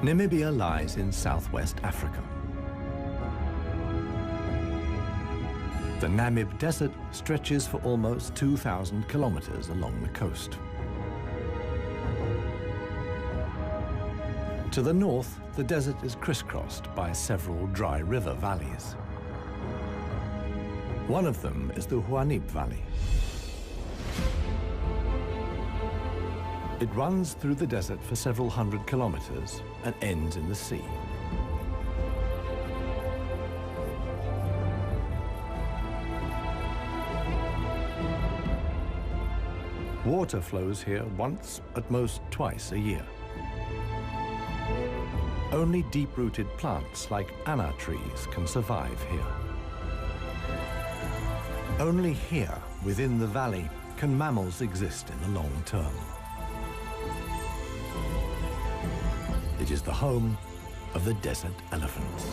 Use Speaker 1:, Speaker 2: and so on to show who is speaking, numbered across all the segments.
Speaker 1: Namibia lies in southwest Africa. The Namib Desert stretches for almost 2,000 kilometers along the coast. To the north, the desert is crisscrossed by several dry river valleys. One of them is the Huanib Valley. It runs through the desert for several hundred kilometers and ends in the sea. Water flows here once, at most twice a year. Only deep-rooted plants like anna trees can survive here. Only here, within the valley, can mammals exist in the long term. It is the home of the desert elephants.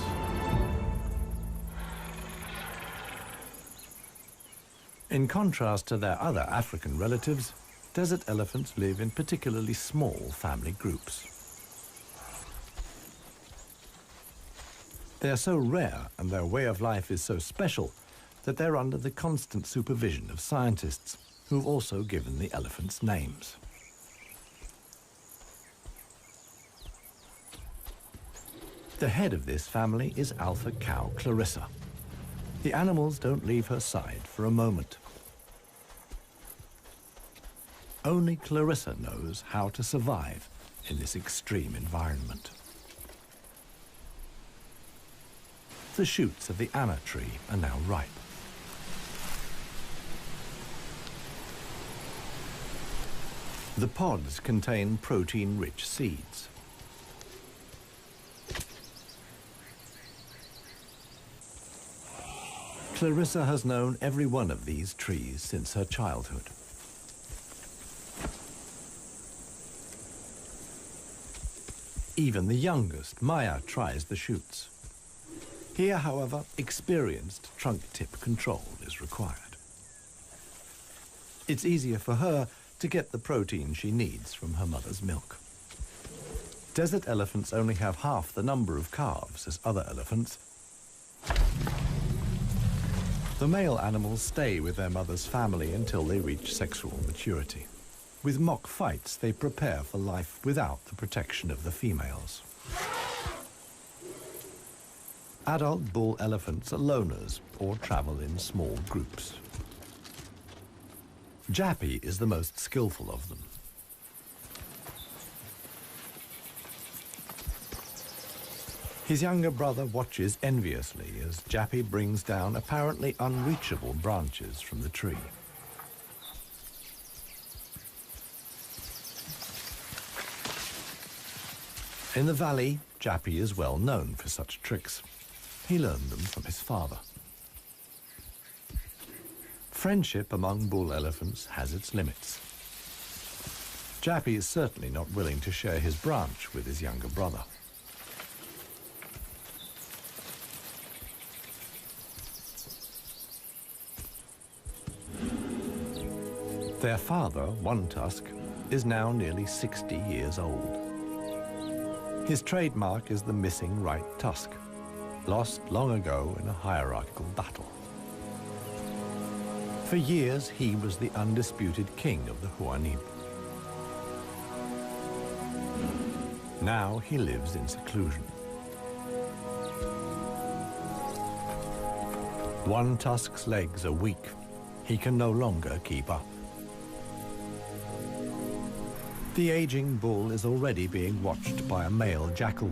Speaker 1: In contrast to their other African relatives, desert elephants live in particularly small family groups. They are so rare and their way of life is so special that they're under the constant supervision of scientists who've also given the elephants names. The head of this family is alpha cow Clarissa. The animals don't leave her side for a moment. Only Clarissa knows how to survive in this extreme environment. The shoots of the anna tree are now ripe. The pods contain protein-rich seeds. Clarissa has known every one of these trees since her childhood. Even the youngest, Maya, tries the shoots. Here, however, experienced trunk tip control is required. It's easier for her to get the protein she needs from her mother's milk. Desert elephants only have half the number of calves as other elephants. The male animals stay with their mother's family until they reach sexual maturity. With mock fights, they prepare for life without the protection of the females. Adult bull elephants are loners or travel in small groups. Jappy is the most skillful of them. His younger brother watches enviously as Jappy brings down apparently unreachable branches from the tree. In the valley, Jappy is well known for such tricks. He learned them from his father. Friendship among bull elephants has its limits. Jappy is certainly not willing to share his branch with his younger brother. Their father, One Tusk, is now nearly 60 years old. His trademark is the missing right tusk, lost long ago in a hierarchical battle. For years, he was the undisputed king of the Huanib. Now he lives in seclusion. One Tusk's legs are weak. He can no longer keep up. The aging bull is already being watched by a male jackal,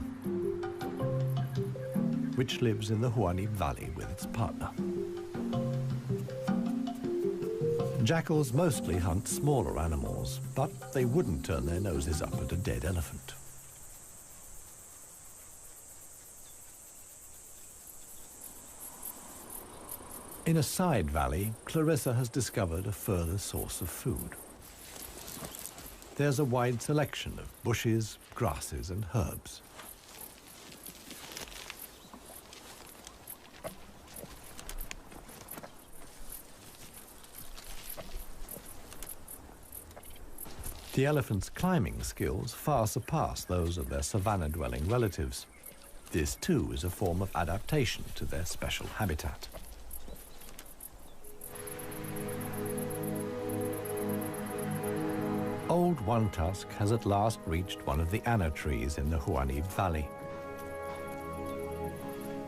Speaker 1: which lives in the Huanib Valley with its partner. Jackals mostly hunt smaller animals, but they wouldn't turn their noses up at a dead elephant. In a side valley, Clarissa has discovered a further source of food. There's a wide selection of bushes, grasses, and herbs. The elephants' climbing skills far surpass those of their savanna-dwelling relatives. This too is a form of adaptation to their special habitat. Old One Tusk has at last reached one of the anna trees in the Huanib Valley.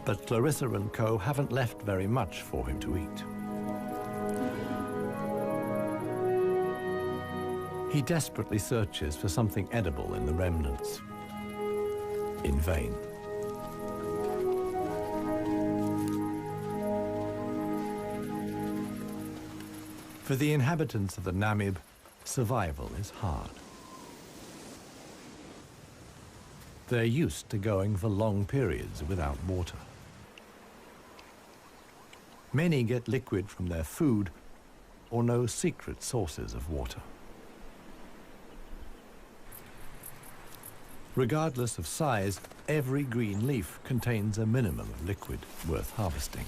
Speaker 1: But Clarissa and co haven't left very much for him to eat. He desperately searches for something edible in the remnants. In vain. For the inhabitants of the Namib, survival is hard. They're used to going for long periods without water. Many get liquid from their food or know secret sources of water. Regardless of size, every green leaf contains a minimum of liquid worth harvesting.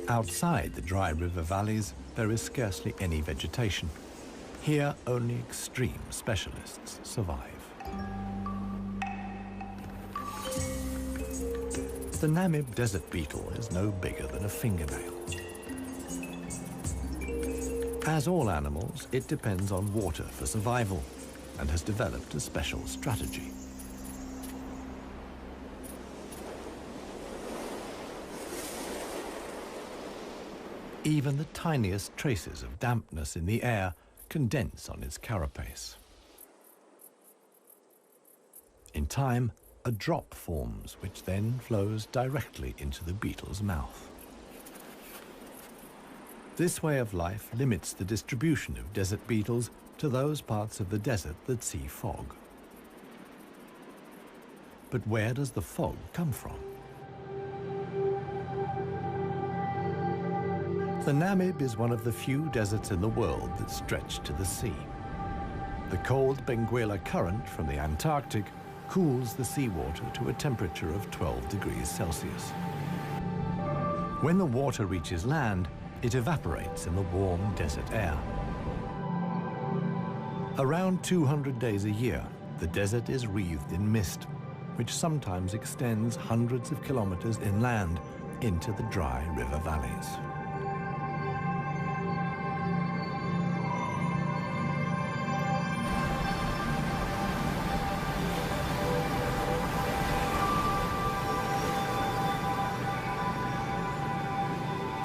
Speaker 1: Outside the dry river valleys, there is scarcely any vegetation. Here, only extreme specialists survive. The Namib desert beetle is no bigger than a fingernail. As all animals, it depends on water for survival and has developed a special strategy. Even the tiniest traces of dampness in the air condense on its carapace. In time, a drop forms, which then flows directly into the beetle's mouth. This way of life limits the distribution of desert beetles to those parts of the desert that see fog. But where does the fog come from? The Namib is one of the few deserts in the world that stretch to the sea. The cold Benguela current from the Antarctic cools the seawater to a temperature of 12 degrees Celsius. When the water reaches land, it evaporates in the warm desert air. Around 200 days a year, the desert is wreathed in mist, which sometimes extends hundreds of kilometers inland into the dry river valleys.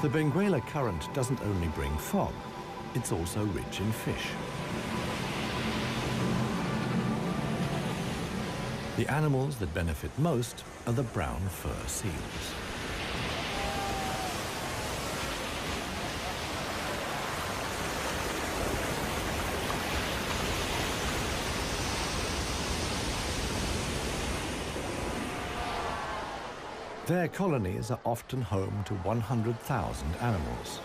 Speaker 1: The Benguela current doesn't only bring fog, it's also rich in fish. The animals that benefit most are the brown fur seals. Their colonies are often home to 100,000 animals.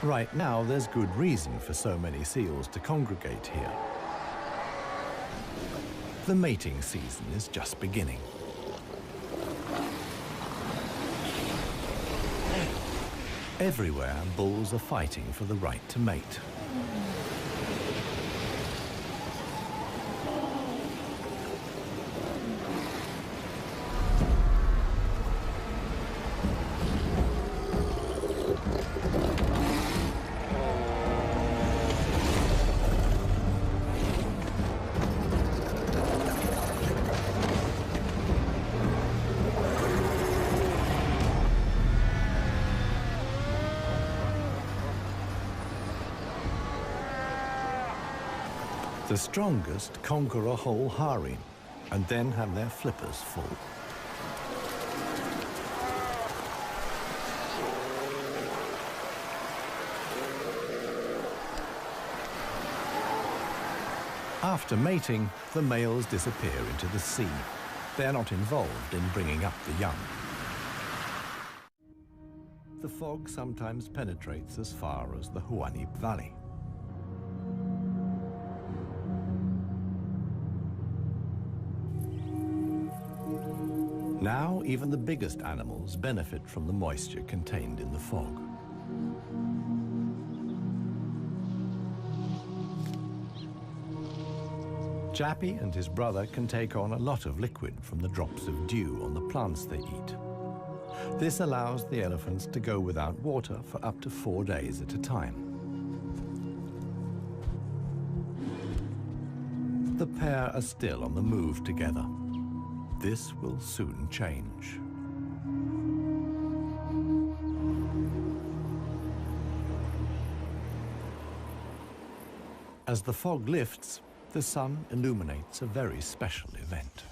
Speaker 1: Right now, there's good reason for so many seals to congregate here. The mating season is just beginning. Everywhere, bulls are fighting for the right to mate. The strongest conquer a whole harem and then have their flippers full. After mating, the males disappear into the sea. they're not involved in bringing up the young. The fog sometimes penetrates as far as the Huanib Valley. Now, even the biggest animals benefit from the moisture contained in the fog. Jappy and his brother can take on a lot of liquid from the drops of dew on the plants they eat. This allows the elephants to go without water for up to 4 days at a time. The pair are still on the move together. This will soon change. As the fog lifts, the sun illuminates a very special event.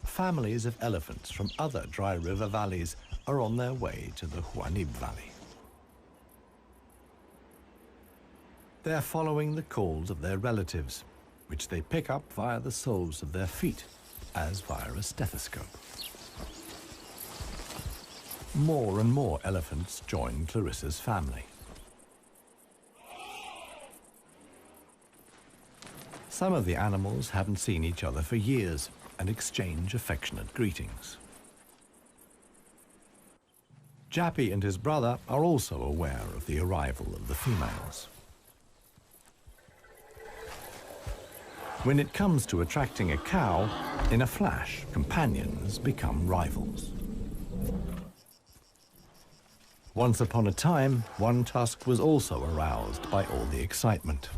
Speaker 1: Families of elephants from other dry river valleys are on their way to the Huanib Valley. They're following the calls of their relatives, which they pick up via the soles of their feet, as via a stethoscope. More and more elephants join Clarissa's family. Some of the animals haven't seen each other for years and exchange affectionate greetings. Jappy and his brother are also aware of the arrival of the females. When it comes to attracting a cow, in a flash, companions become rivals. Once upon a time, one tusk was also aroused by all the excitement.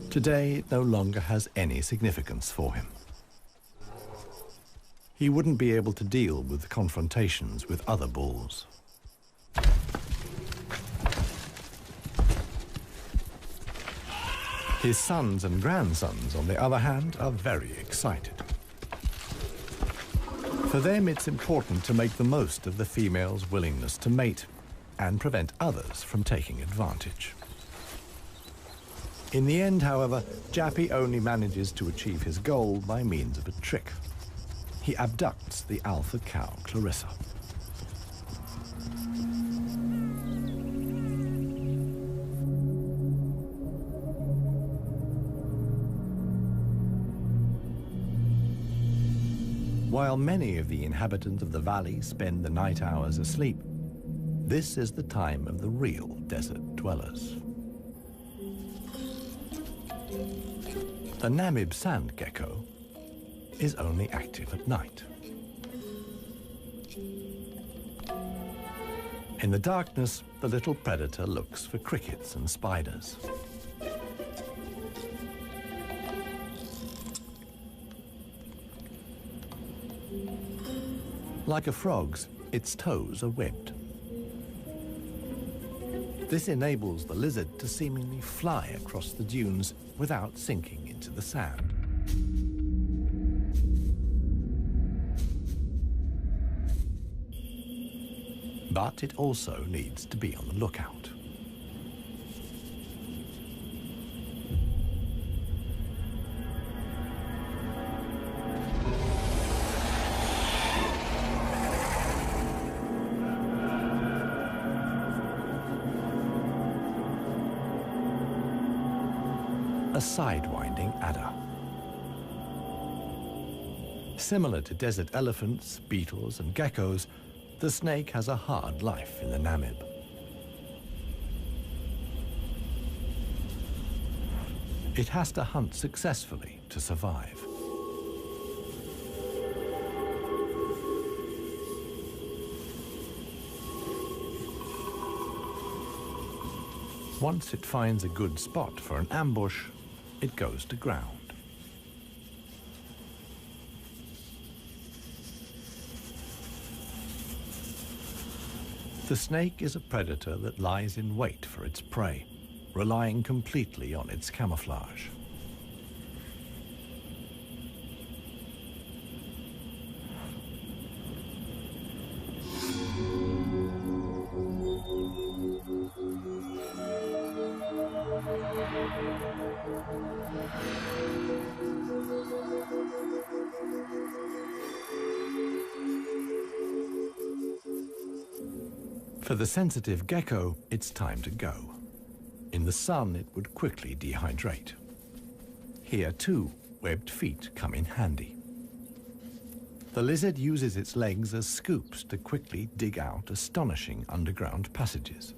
Speaker 1: Today, it no longer has any significance for him. He wouldn't be able to deal with confrontations with other bulls. His sons and grandsons, on the other hand, are very excited. For them, it's important to make the most of the female's willingness to mate and prevent others from taking advantage. In the end, however, Jappy only manages to achieve his goal by means of a trick. He abducts the alpha cow, Clarissa. While many of the inhabitants of the valley spend the night hours asleep, this is the time of the real desert dwellers. The Namib sand gecko is only active at night. In the darkness, the little predator looks for crickets and spiders. Like a frog's, its toes are webbed. This enables the lizard to seemingly fly across the dunes without sinking into the sand. But it also needs to be on the lookout. A sidewinding adder. Similar to desert elephants, beetles, and geckos, the snake has a hard life in the Namib. It has to hunt successfully to survive. Once it finds a good spot for an ambush, it goes to ground. The snake is a predator that lies in wait for its prey, relying completely on its camouflage. For the sensitive gecko, it's time to go. In the sun, it would quickly dehydrate. Here, too, webbed feet come in handy. The lizard uses its legs as scoops to quickly dig out astonishing underground passages.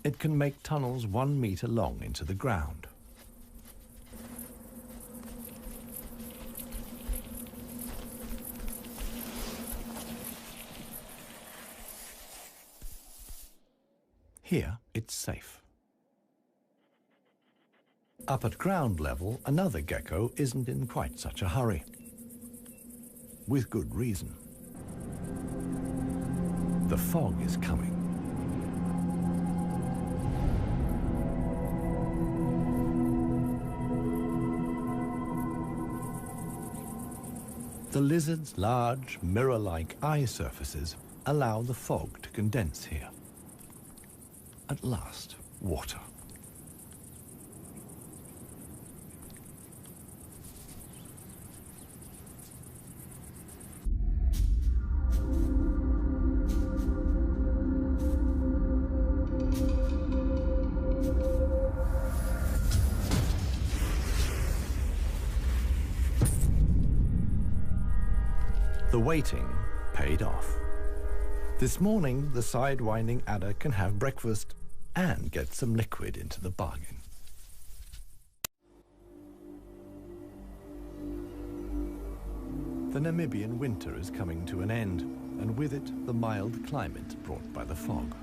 Speaker 1: It can make tunnels 1 meter long into the ground. Here, it's safe. Up at ground level, another gecko isn't in quite such a hurry. With good reason. The fog is coming. The lizard's large, mirror-like eye surfaces allow the fog to condense here. At last, water. The waiting paid off. This morning, the sidewinding adder can have breakfast and get some liquid into the bargain. The Namibian winter is coming to an end, and with it, the mild climate brought by the fog.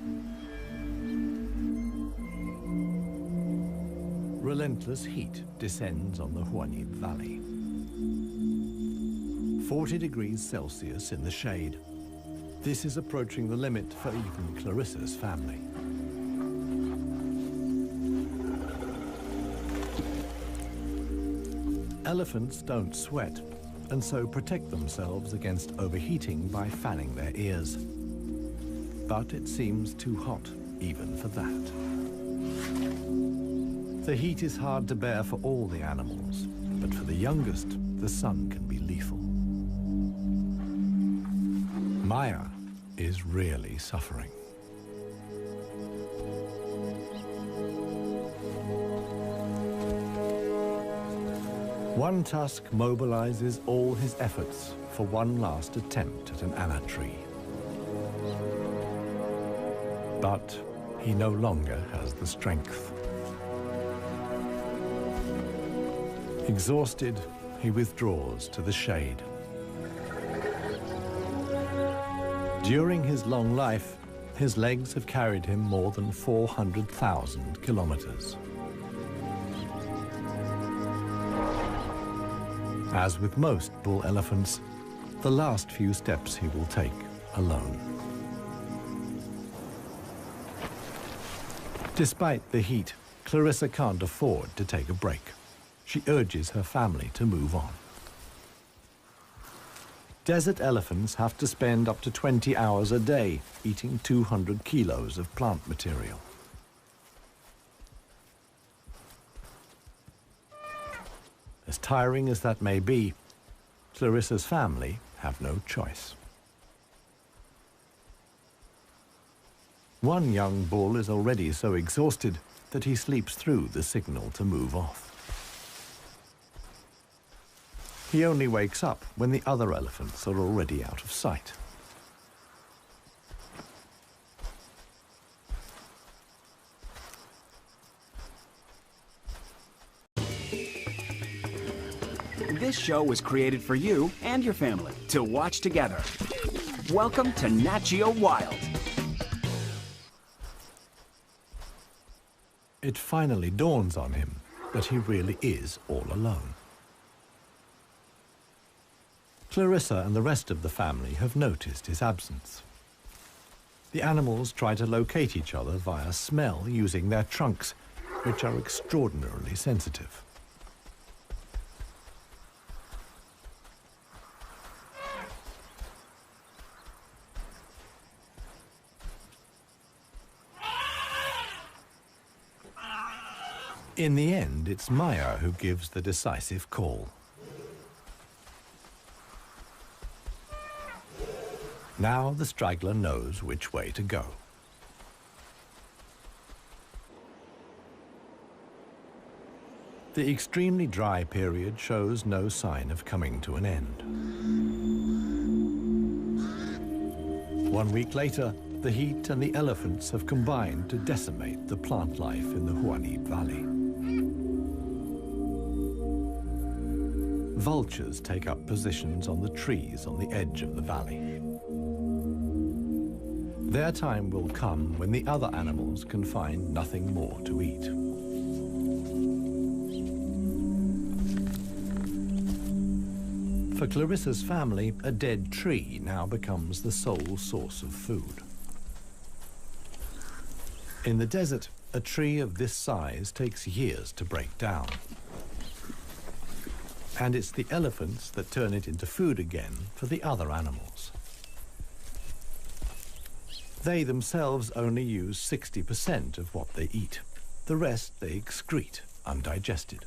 Speaker 1: Relentless heat descends on the Huanib Valley. 40 degrees Celsius in the shade. This is approaching the limit for even Clarissa's family. Elephants don't sweat, and so protect themselves against overheating by fanning their ears. But it seems too hot, even for that. The heat is hard to bear for all the animals, but for the youngest, the sun can be lethal. Maya is really suffering. One tusk mobilizes all his efforts for one last attempt at an anna tree. But he no longer has the strength. Exhausted, he withdraws to the shade. During his long life, his legs have carried him more than 400,000 kilometers. As with most bull elephants, the last few steps he will take alone. Despite the heat, Clarissa can't afford to take a break. She urges her family to move on. Desert elephants have to spend up to 20 hours a day eating 200 kilos of plant material. As tiring as that may be, Clarissa's family have no choice. One young bull is already so exhausted that he sleeps through the signal to move off. He only wakes up when the other elephants are already out of sight.
Speaker 2: This show was created for you and your family to watch together. Welcome to Nat Geo Wild.
Speaker 1: It finally dawns on him that he really is all alone. Clarissa and the rest of the family have noticed his absence. The animals try to locate each other via smell using their trunks, which are extraordinarily sensitive. In the end, it's Maya who gives the decisive call. Now the straggler knows which way to go. The extremely dry period shows no sign of coming to an end. 1 week later, the heat and the elephants have combined to decimate the plant life in the Huanib Valley. Vultures take up positions on the trees on the edge of the valley. Their time will come when the other animals can find nothing more to eat. For Clarissa's family, a dead tree now becomes the sole source of food. In the desert, a tree of this size takes years to break down. And it's the elephants that turn it into food again for the other animals. They themselves only use 60% of what they eat. The rest they excrete undigested.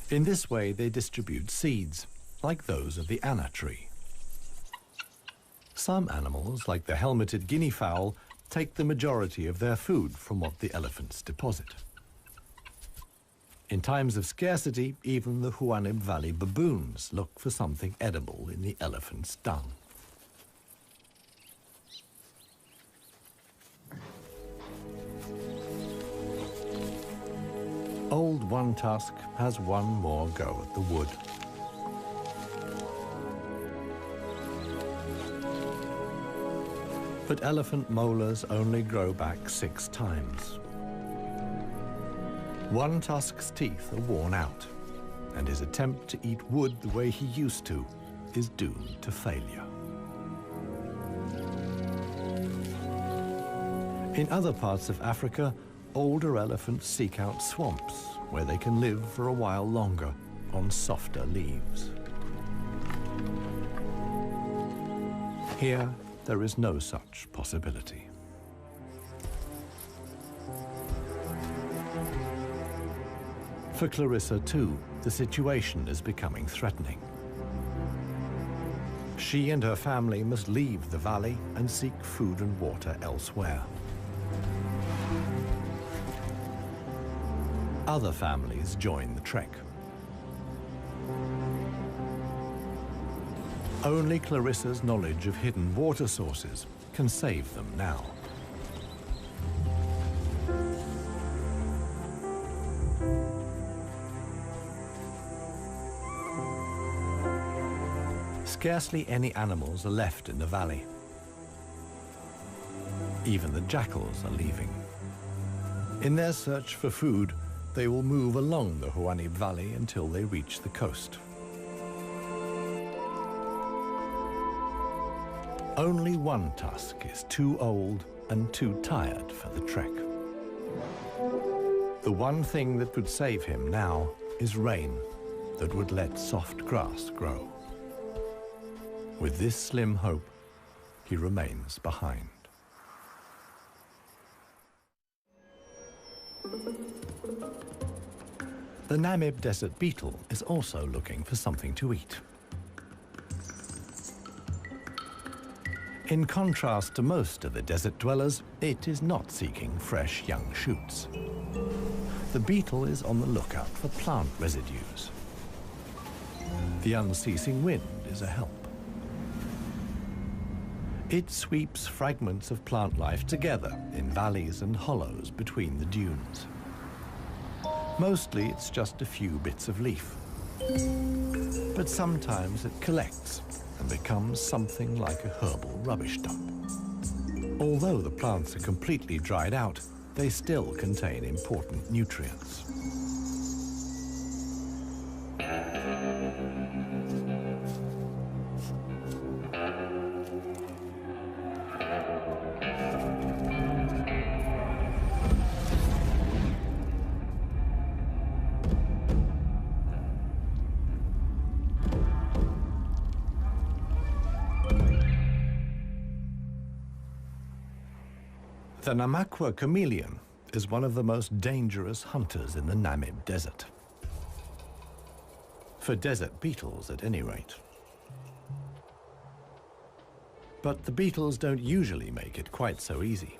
Speaker 1: In this way, they distribute seeds, like those of the anna tree. Some animals, like the helmeted guinea fowl, take the majority of their food from what the elephants deposit. In times of scarcity, even the Huanib Valley baboons look for something edible in the elephant's dung. Old One Tusk has one more go at the wood. But elephant molars only grow back 6 times. One Tusk's teeth are worn out, and his attempt to eat wood the way he used to is doomed to failure. In other parts of Africa, older elephants seek out swamps where they can live for a while longer on softer leaves. Here, there is no such possibility. For Clarissa, too, the situation is becoming threatening. She and her family must leave the valley and seek food and water elsewhere. Other families join the trek. Only Clarissa's knowledge of hidden water sources can save them now. Scarcely any animals are left in the valley. Even the jackals are leaving. In their search for food, they will move along the Huanib Valley until they reach the coast. Only One Tusk is too old and too tired for the trek. The one thing that could save him now is rain that would let soft grass grow. With this slim hope, he remains behind. The Namib desert beetle is also looking for something to eat. In contrast to most of the desert dwellers, it is not seeking fresh young shoots. The beetle is on the lookout for plant residues. The unceasing wind is a help. It sweeps fragments of plant life together in valleys and hollows between the dunes. Mostly it's just a few bits of leaf. But sometimes it collects and becomes something like a herbal rubbish dump. Although the plants are completely dried out, they still contain important nutrients. The Namakwa chameleon is one of the most dangerous hunters in the Namib desert. For desert beetles, at any rate. But the beetles don't usually make it quite so easy.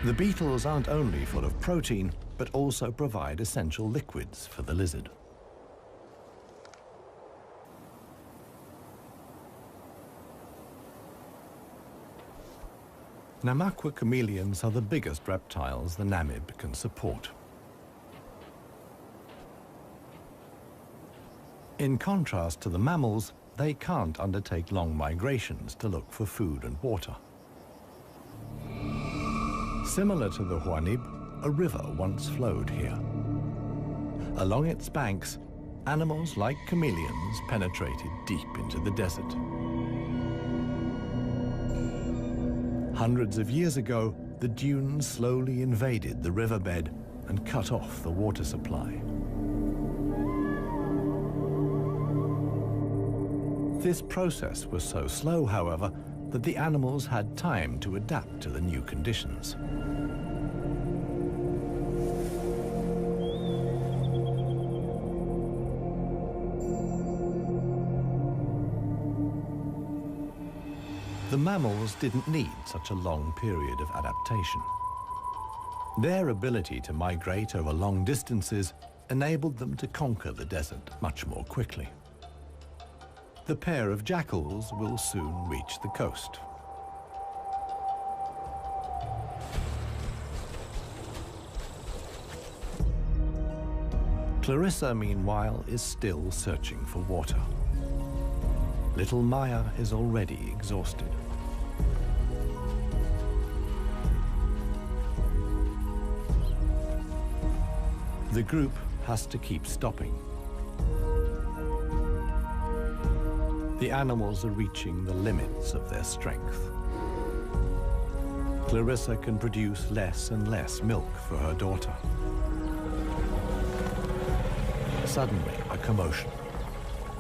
Speaker 1: The beetles aren't only full of protein, but also provide essential liquids for the lizard. Namaqua chameleons are the biggest reptiles the Namib can support. In contrast to the mammals, they can't undertake long migrations to look for food and water. Similar to the Huanib, a river once flowed here. Along its banks, animals like chameleons penetrated deep into the desert. Hundreds of years ago, the dunes slowly invaded the riverbed and cut off the water supply. This process was so slow, however, that the animals had time to adapt to the new conditions. The mammals didn't need such a long period of adaptation. Their ability to migrate over long distances enabled them to conquer the desert much more quickly. The pair of jackals will soon reach the coast. Clarissa, meanwhile, is still searching for water. Little Maya is already exhausted. The group has to keep stopping. The animals are reaching the limits of their strength. Clarissa can produce less and less milk for her daughter. Suddenly, a commotion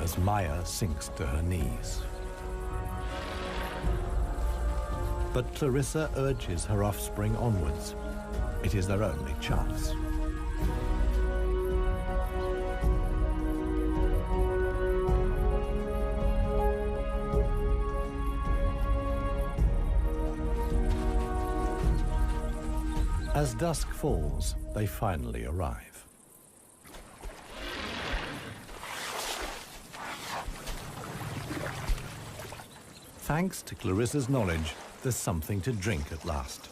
Speaker 1: as Maya sinks to her knees. But Clarissa urges her offspring onwards. It is their only chance. As dusk falls, they finally arrive. Thanks to Clarissa's knowledge, there's something to drink at last.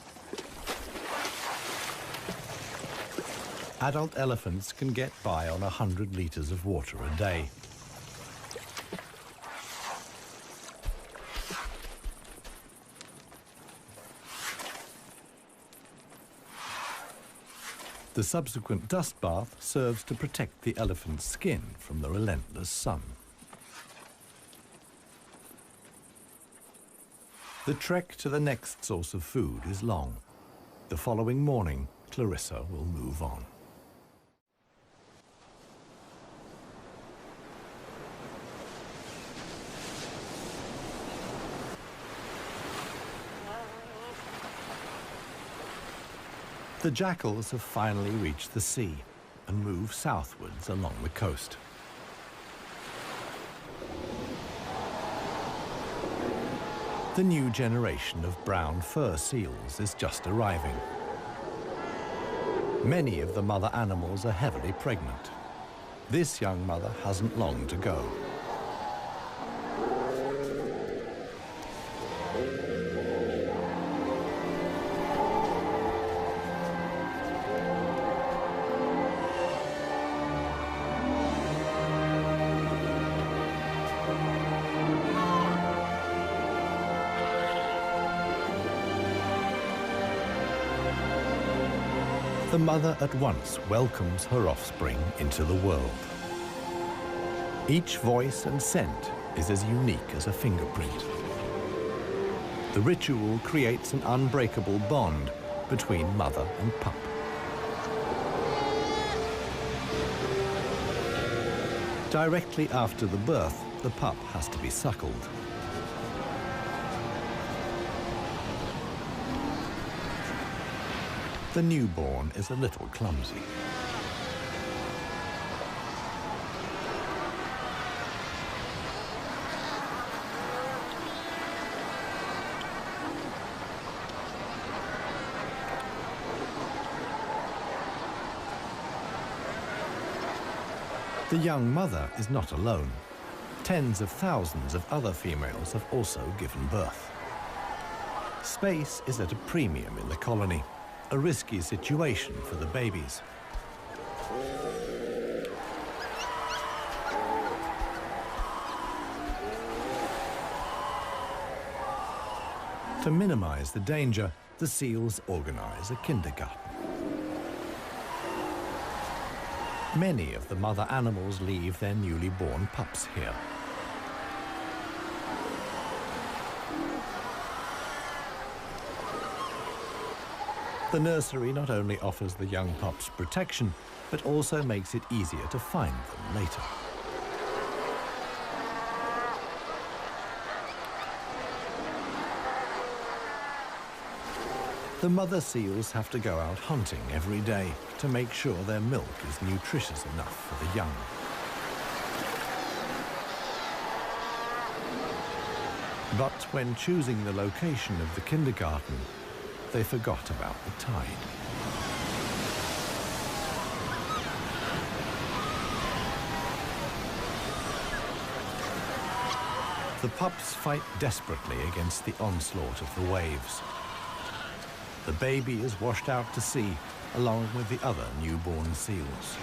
Speaker 1: Adult elephants can get by on 100 liters of water a day. The subsequent dust bath serves to protect the elephant's skin from the relentless sun. The trek to the next source of food is long. The following morning, Clarissa will move on. The jackals have finally reached the sea and move southwards along the coast. The new generation of brown fur seals is just arriving. Many of the mother animals are heavily pregnant. This young mother hasn't long to go. The mother at once welcomes her offspring into the world. Each voice and scent is as unique as a fingerprint. The ritual creates an unbreakable bond between mother and pup. Directly after the birth, the pup has to be suckled. The newborn is a little clumsy. The young mother is not alone. Tens of thousands of other females have also given birth. Space is at a premium in the colony, a risky situation for the babies. To minimize the danger, the seals organize a kindergarten. Many of the mother animals leave their newly born pups here. The nursery not only offers the young pups protection, but also makes it easier to find them later. The mother seals have to go out hunting every day to make sure their milk is nutritious enough for the young. But when choosing the location of the kindergarten, they forgot about the tide. The pups fight desperately against the onslaught of the waves. The baby is washed out to sea, along with the other newborn seals.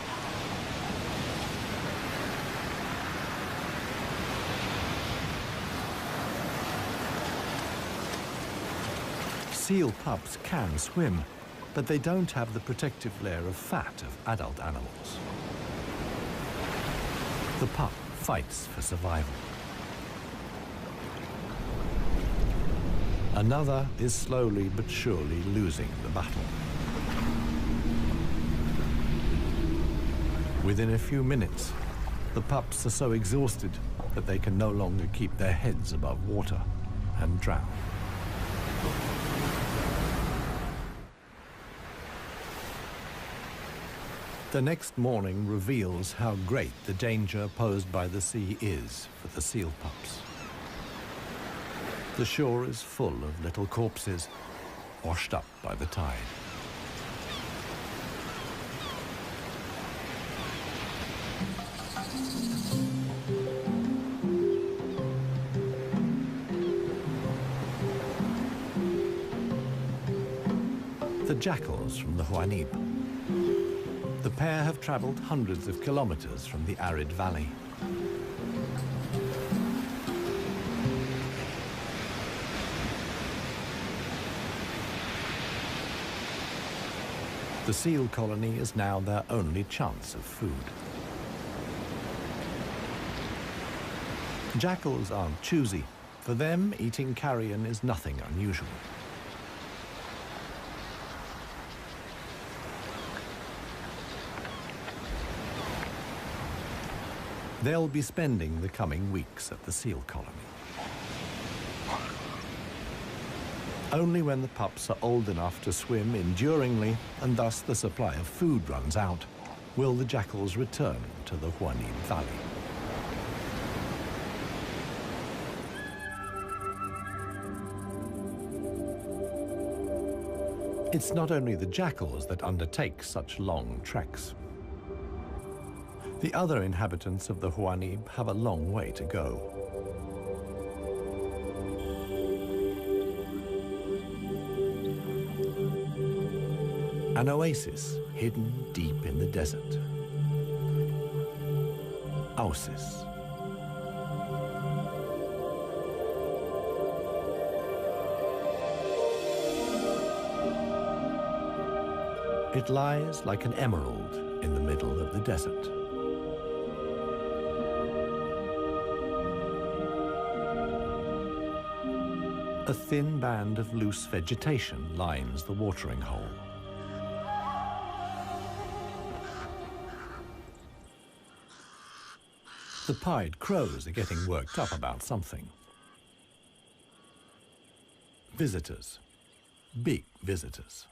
Speaker 1: Seal pups can swim, but they don't have the protective layer of fat of adult animals. The pup fights for survival. Another is slowly but surely losing the battle. Within a few minutes, the pups are so exhausted that they can no longer keep their heads above water and drown. The next morning reveals how great the danger posed by the sea is for the seal pups. The shore is full of little corpses, washed up by the tide. The jackals from the Juanib. The pair have traveled hundreds of kilometers from the arid valley. The seal colony is now their only chance of food. Jackals aren't choosy. For them, eating carrion is nothing unusual. They'll be spending the coming weeks at the seal colony. Only when the pups are old enough to swim enduringly, and thus the supply of food runs out, will the jackals return to the Juanib Valley. It's not only the jackals that undertake such long treks. The other inhabitants of the Juanib have a long way to go. An oasis hidden deep in the desert. Ausis. It lies like an emerald in the middle of the desert. A thin band of loose vegetation lines the watering hole. The pied crows are getting worked up about something. Visitors. Big visitors.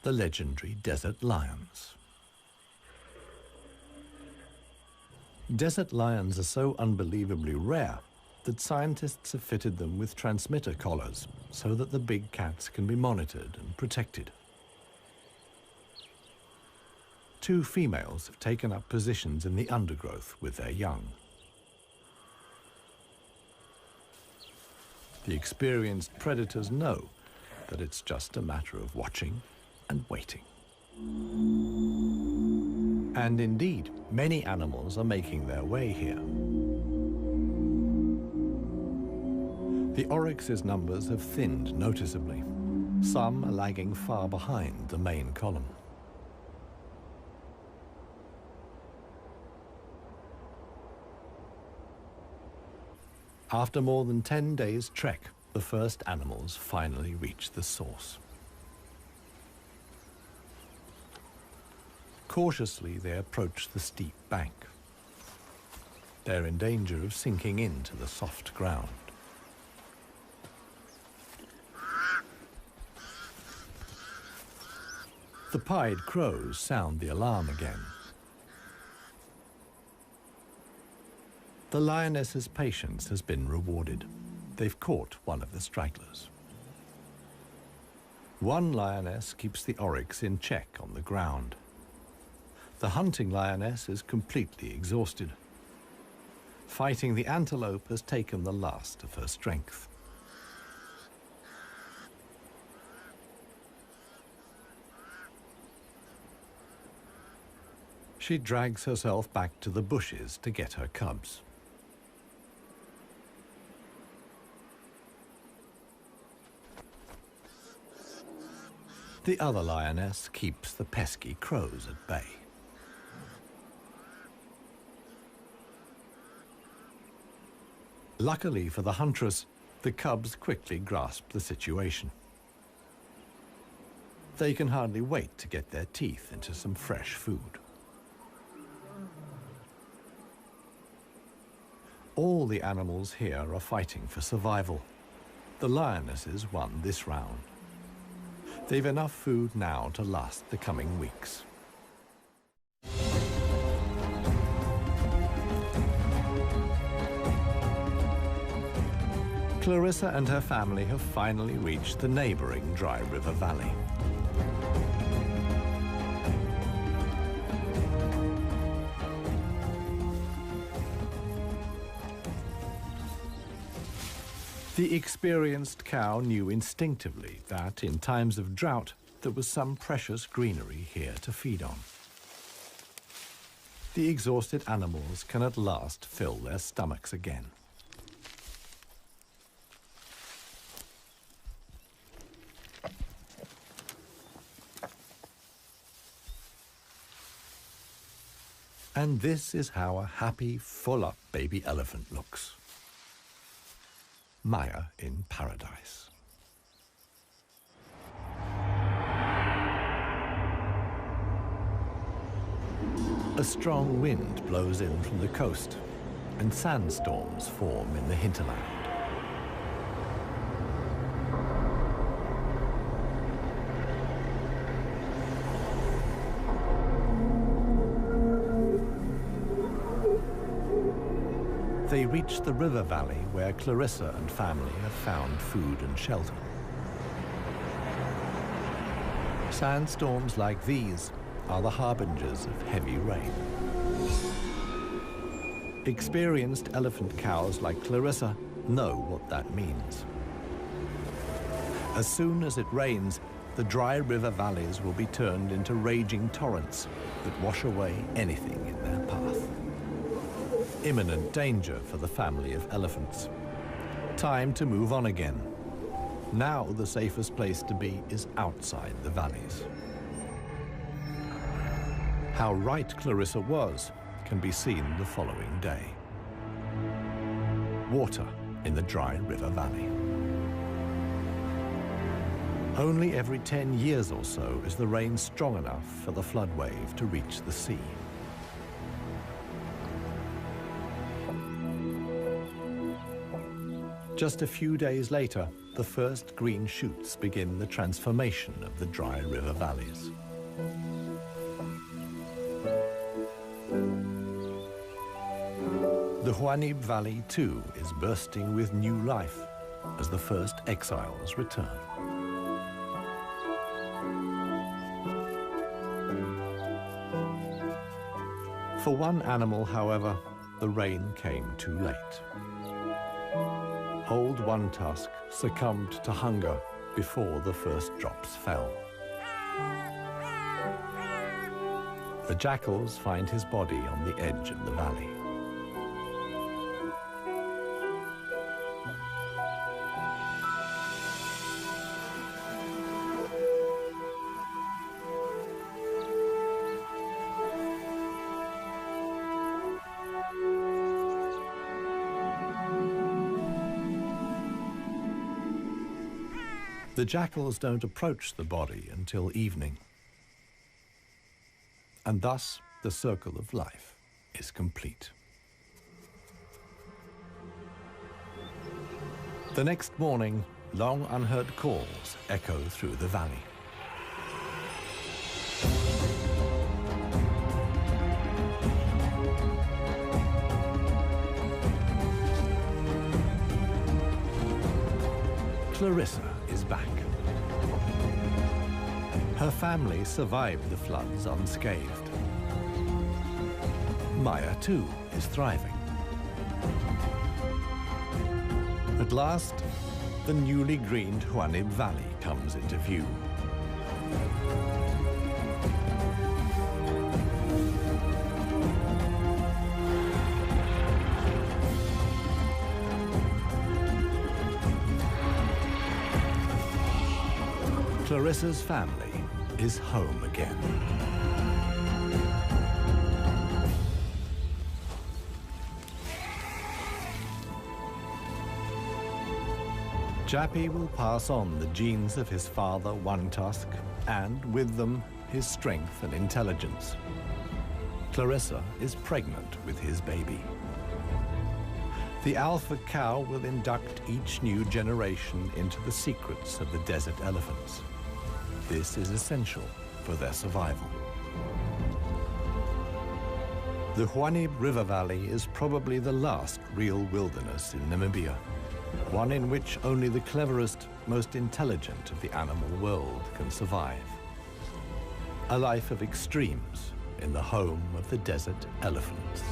Speaker 1: the legendary desert lions. Desert lions are so unbelievably rare that scientists have fitted them with transmitter collars so that the big cats can be monitored and protected. Two females have taken up positions in the undergrowth with their young. The experienced predators know that it's just a matter of watching and waiting. And indeed, many animals are making their way here. The oryx's numbers have thinned noticeably. Some are lagging far behind the main column. After more than 10 days' trek, the first animals finally reach the source. Cautiously, they approach the steep bank. They're in danger of sinking into the soft ground. The pied crows sound the alarm again. The lioness's patience has been rewarded. They've caught one of the stragglers. One lioness keeps the oryx in check on the ground. The hunting lioness is completely exhausted. Fighting the antelope has taken the last of her strength. She drags herself back to the bushes to get her cubs. The other lioness keeps the pesky crows at bay. Luckily for the huntress, the cubs quickly grasp the situation. They can hardly wait to get their teeth into some fresh food. All the animals here are fighting for survival. The lionesses won this round. They've enough food now to last the coming weeks. Clarissa and her family have finally reached the neighboring Dry River Valley. The experienced cow knew instinctively that in times of drought, there was some precious greenery here to feed on. The exhausted animals can at last fill their stomachs again. And this is how a happy, full-up baby elephant looks. Maya in paradise. A strong wind blows in from the coast, and sandstorms form in the hinterland. They reach the river valley where Clarissa and family have found food and shelter. Sandstorms like these are the harbingers of heavy rain. Experienced elephant cows like Clarissa know what that means. As soon as it rains, the dry river valleys will be turned into raging torrents that wash away anything in their path. Imminent danger for the family of elephants. Time to move on again. Now the safest place to be is outside the valleys. How right Clarissa was can be seen the following day. Water in the Dry River Valley. Only every 10 years or so is the rain strong enough for the flood wave to reach the sea. Just a few days later, the first green shoots begin the transformation of the dry river valleys. The Huanib Valley, too, is bursting with new life as the first exiles return. For one animal, however, the rain came too late. Old One Tusk succumbed to hunger before the first drops fell. The jackals find his body on the edge of the valley. The jackals don't approach the body until evening. And thus, the circle of life is complete. The next morning, long unheard calls echo through the valley. Clarissa is back. Her family survived the floods unscathed. Maya, too, is thriving. At last, the newly greened Huanib Valley comes into view. Clarissa's family is home again. Jappy will pass on the genes of his father, One Tusk, and with them, his strength and intelligence. Clarissa is pregnant with his baby. The alpha cow will induct each new generation into the secrets of the desert elephants. This is essential for their survival. The Huanib River Valley is probably the last real wilderness in Namibia, one in which only the cleverest, most intelligent of the animal world can survive. A life of extremes in the home of the desert elephants.